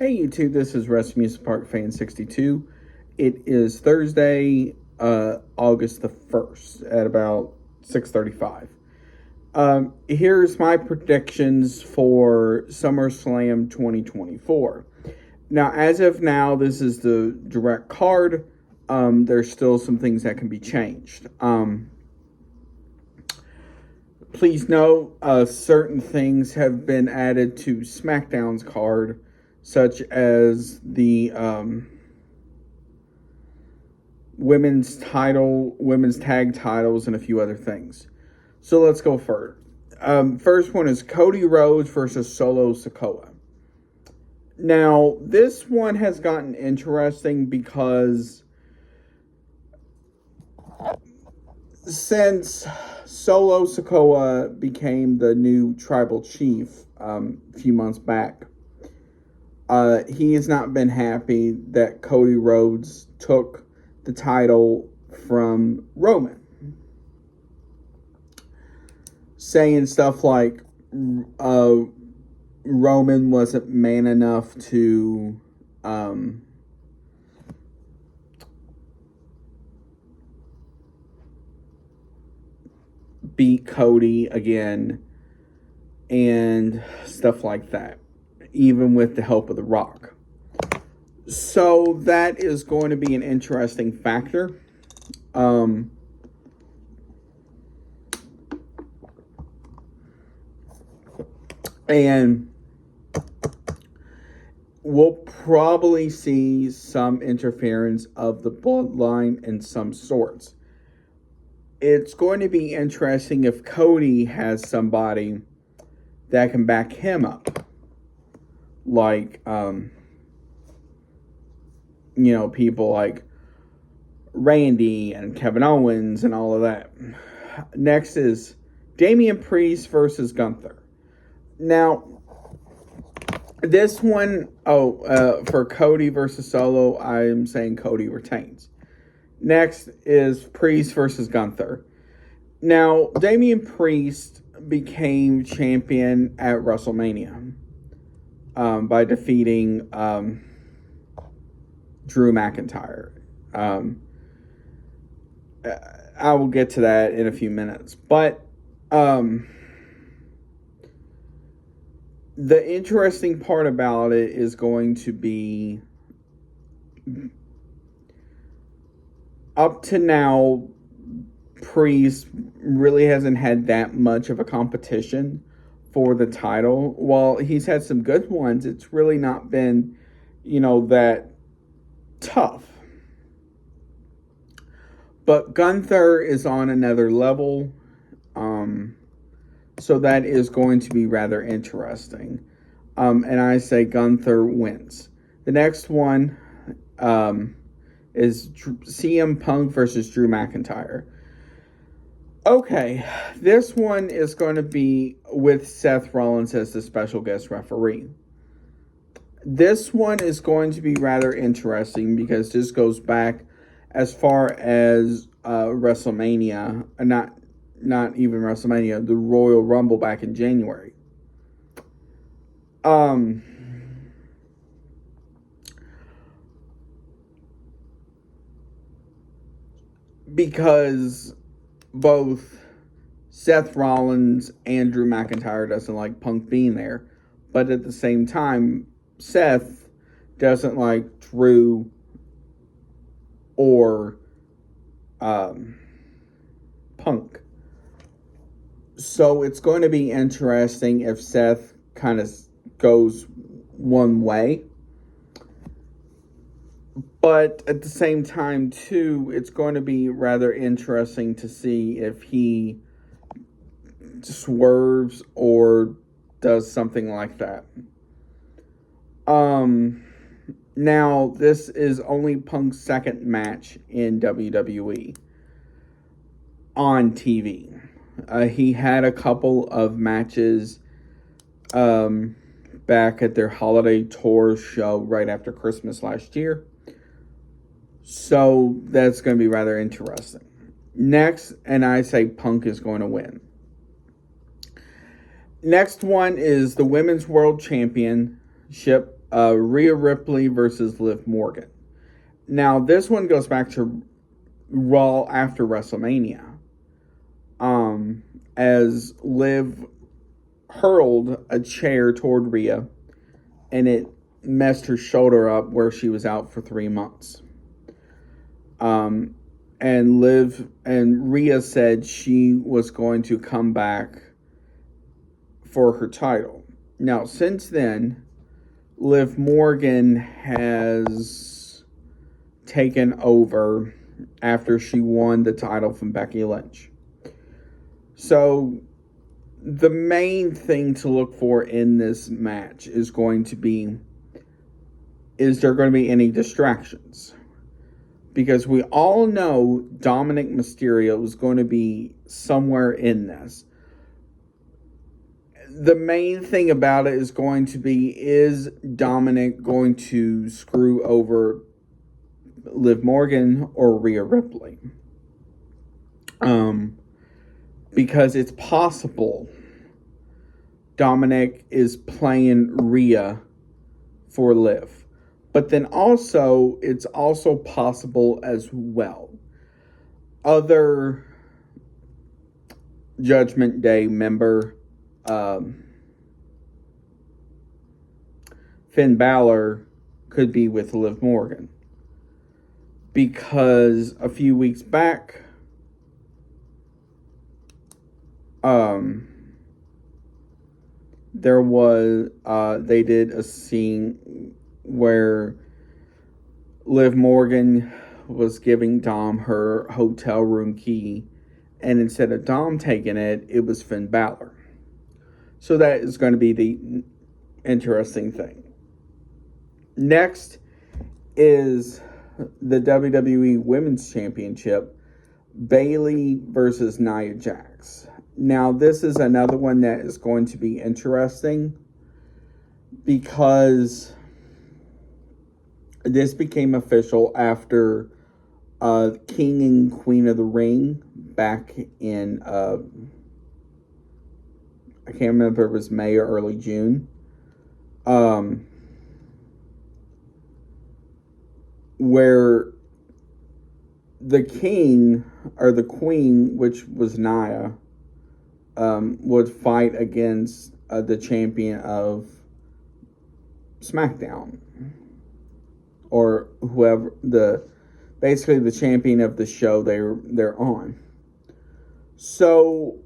Hey YouTube, this is Russ Music Park Fan 62. It is Thursday, August the 1st at about 6:35. Here's my predictions for SummerSlam 2024. Now, as of now, this is the direct card. There's still some things that can be changed. Please note, certain things have been added to SmackDown's card, such as the women's tag titles, and a few other things. So let's go first. First one is Cody Rhodes versus Solo Sikoa. Now, this one has gotten interesting because since Solo Sikoa became the new tribal chief a few months back, he has not been happy that Cody Rhodes took the title from Roman, saying stuff like Roman wasn't man enough to beat Cody again and stuff like that, even with the help of The Rock. So that is going to be an interesting factor. And we'll probably see some interference of the bloodline in some sorts. It's going to be interesting if Cody has somebody that can back him up. Like, people like Randy and Kevin Owens and all of that. Next is Damian Priest versus Gunther. Now, this one, for Cody versus Solo, I'm saying Cody retains. Next is Priest versus Gunther. Now, Damian Priest became champion at WrestleMania by defeating Drew McIntyre. I will get to that in a few minutes. But the interesting part about it is going to be, up to now, Priest really hasn't had that much of a competition for the title. While he's had some good ones, it's really not been, that tough. But Gunther is on another level. So that is going to be rather interesting. And I say Gunther wins. The next one is CM Punk versus Drew McIntyre. Okay, this one is going to be with Seth Rollins as the special guest referee. This one is going to be rather interesting because this goes back as far as WrestleMania, not even WrestleMania, the Royal Rumble back in January. Because both Seth Rollins and Drew McIntyre doesn't like Punk being there, but at the same time, Seth doesn't like Drew or Punk. So it's going to be interesting if Seth kind of goes one way. But at the same time, too, it's going to be rather interesting to see if he swerves or does something like that. Now, this is only Punk's second match in WWE on TV. He had a couple of matches back at their holiday tour show right after Christmas last year. So that's going to be rather interesting. Next, and I say Punk is going to win. Next one is the Women's World Championship Rhea Ripley versus Liv Morgan. Now, this one goes back to Raw after WrestleMania. As Liv hurled a chair toward Rhea, and it messed her shoulder up where she was out for 3 months. And Rhea said she was going to come back for her title. Now, since then, Liv Morgan has taken over after she won the title from Becky Lynch. So, the main thing to look for in this match is going to be, is there going to be any distractions? Because we all know Dominic Mysterio is going to be somewhere in this. The main thing about it is going to be, is Dominic going to screw over Liv Morgan or Rhea Ripley? Because it's possible Dominic is playing Rhea for Liv. But then also, it's also possible as well. Other Judgment Day member, Finn Balor, could be with Liv Morgan. Because a few weeks back, there was, they did a scene where Liv Morgan was giving Dom her hotel room key, and instead of Dom taking it, it was Finn Balor. So that is going to be the interesting thing. Next is the WWE Women's Championship, Bayley versus Nia Jax. Now, this is another one that is going to be interesting because this became official after King and Queen of the Ring back in, I can't remember if it was May or early June. Where the king, or the queen, which was Nia, would fight against the champion of SmackDown. Or whoever, basically the champion of the show they're on. So,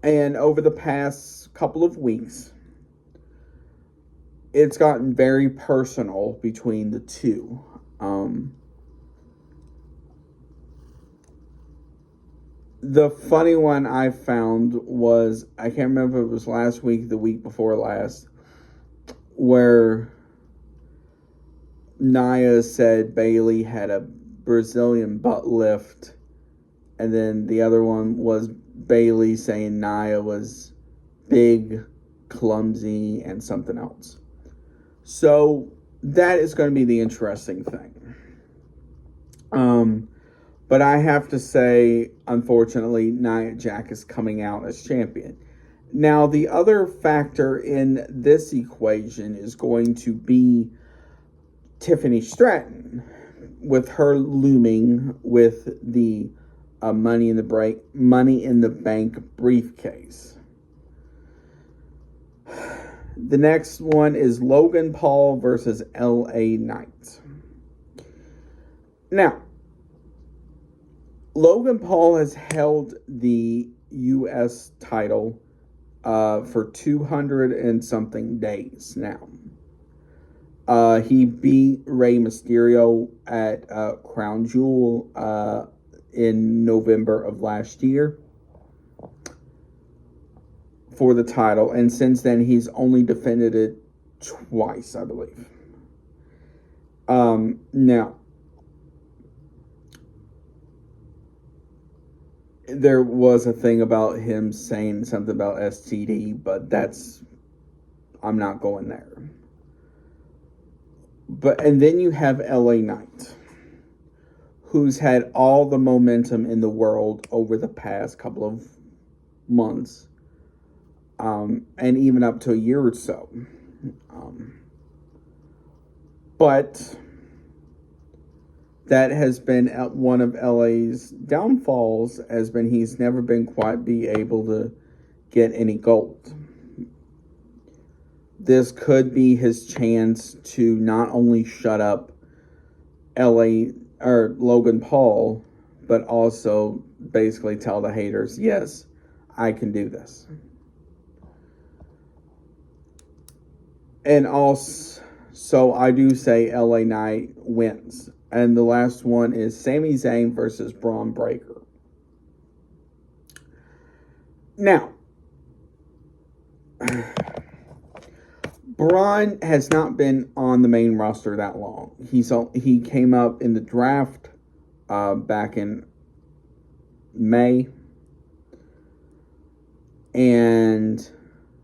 and over the past couple of weeks, it's gotten very personal between the two. The funny one I found was, I can't remember if it was last week, the week before last, where Nia said Bayley had a Brazilian butt lift, and then the other one was Bayley saying Nia was big, clumsy, and something else. So that is going to be the interesting thing. But I have to say, unfortunately, Nia Jax is coming out as champion. Now, the other factor in this equation is going to be Tiffany Stratton, with her looming with the Money in the Bank briefcase. The next one is Logan Paul versus LA Knight. Now, Logan Paul has held the U.S. title for 200 and something days now. He beat Rey Mysterio at Crown Jewel in November of last year for the title, and since then he's only defended it twice, I believe. Now, there was a thing about him saying something about STD, but I'm not going there. And then you have LA Knight, who's had all the momentum in the world over the past couple of months. and even up to a year or so. But that has been one of LA's downfalls, has been he's never been quite be able to get any gold. This could be his chance to not only shut up LA or Logan Paul, but also basically tell the haters, yes, I can do this. And also, I do say LA Knight wins. And the last one is Sami Zayn versus Braun Breaker. Now, Braun has not been on the main roster that long. He came up in the draft back in May. And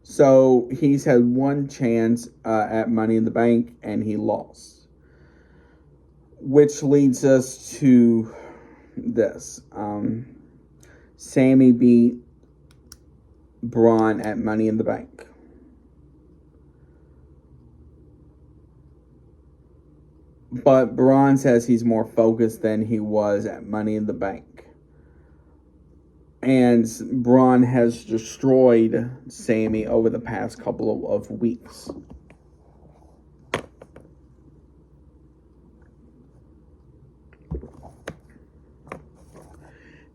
so he's had one chance at Money in the Bank, and he lost. Which leads us to this. Sami beat Braun at Money in the Bank. But Braun says he's more focused than he was at Money in the Bank. And Braun has destroyed Sami over the past couple of weeks.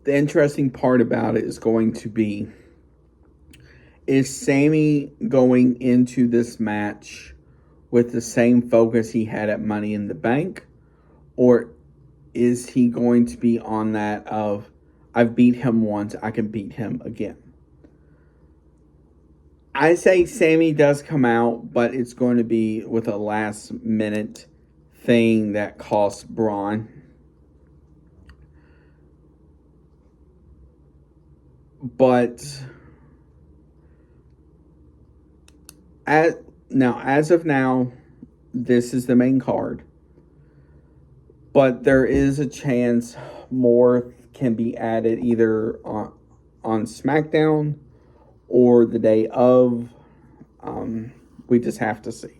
The interesting part about it is going to be, is Sami going into this match with the same focus he had at Money in the Bank? Or is he going to be on that of, I've beat him once, I can beat him again? I say Sami does come out, but it's going to be with a last minute thing that costs Braun. But as of now, this is the main card. But there is a chance more can be added either on SmackDown or the day of. We just have to see.